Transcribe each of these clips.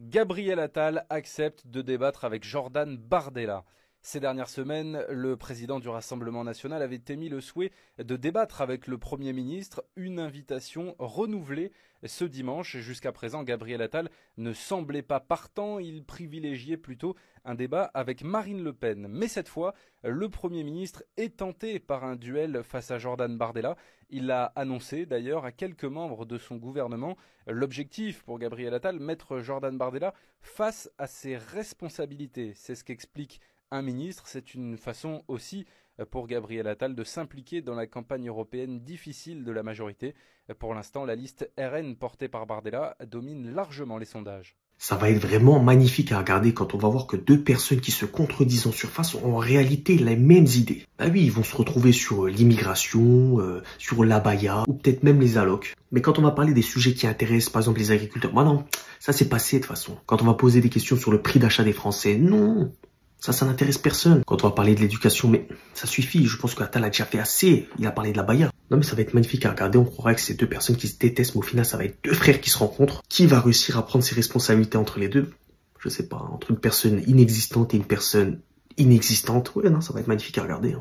Gabriel Attal accepte de débattre avec Jordan Bardella. Ces dernières semaines, le président du Rassemblement national avait émis le souhait de débattre avec le Premier ministre, une invitation renouvelée ce dimanche. Jusqu'à présent, Gabriel Attal ne semblait pas partant, il privilégiait plutôt un débat avec Marine Le Pen. Mais cette fois, le Premier ministre est tenté par un duel face à Jordan Bardella. Il l'a annoncé d'ailleurs à quelques membres de son gouvernement. L'objectif pour Gabriel Attal, mettre Jordan Bardella face à ses responsabilités. C'est ce qu'explique un ministre. C'est une façon aussi pour Gabriel Attal de s'impliquer dans la campagne européenne difficile de la majorité. Pour l'instant, la liste RN portée par Bardella domine largement les sondages. Ça va être vraiment magnifique à regarder quand on va voir que deux personnes qui se contredisent en surface ont en réalité les mêmes idées. Bah oui, ils vont se retrouver sur l'immigration, sur l'abaya, ou peut-être même les allocs. Mais quand on va parler des sujets qui intéressent par exemple les agriculteurs, bah non, ça c'est passé de toute façon. Quand on va poser des questions sur le prix d'achat des Français, non, ça n'intéresse personne. Quand on va parler de l'éducation, mais ça suffit, je pense qu'Attal a déjà fait assez, il a parlé de l'abaya. Non mais ça va être magnifique à regarder, on croirait que c'est deux personnes qui se détestent, mais au final ça va être deux frères qui se rencontrent. Qui va réussir à prendre ses responsabilités entre les deux? Je sais pas, entre une personne inexistante et une personne inexistante. Ouais non, ça va être magnifique à regarder.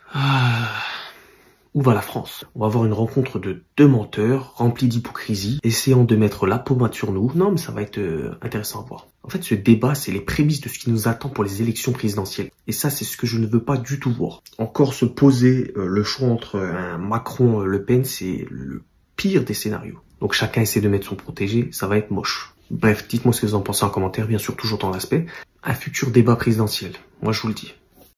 Où va la France? On va avoir une rencontre de deux menteurs remplis d'hypocrisie, essayant de mettre la pommade sur nous. Non mais ça va être intéressant à voir. En fait, ce débat, c'est les prémices de ce qui nous attend pour les élections présidentielles. Et ça, c'est ce que je ne veux pas du tout voir. Encore se poser le choix entre un Macron-Le Pen, c'est le pire des scénarios. Donc chacun essaie de mettre son protégé, ça va être moche. Bref, dites-moi ce que vous en pensez en commentaire, bien sûr toujours dans l'aspect. Un futur débat présidentiel, moi je vous le dis.